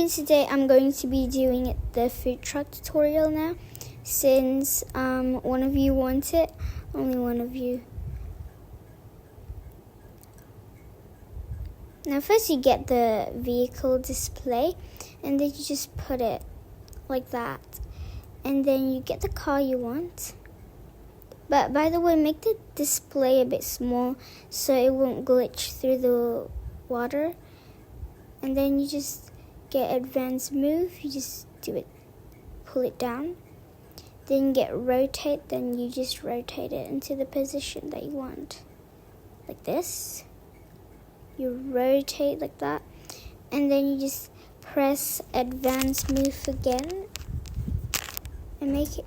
today I'm going to be doing the food truck tutorial now, since one of you wants it, only one of you. Now first you get the vehicle display, and then you just put it like that, and then you get the car you want. But by the way, make the display a bit small so it won't glitch through the water. And then you just get advanced move, you just do it, pull it down. Then get rotate, then you just rotate it into the position that you want. Like this. You rotate like that. And then you just press advanced move again. And make it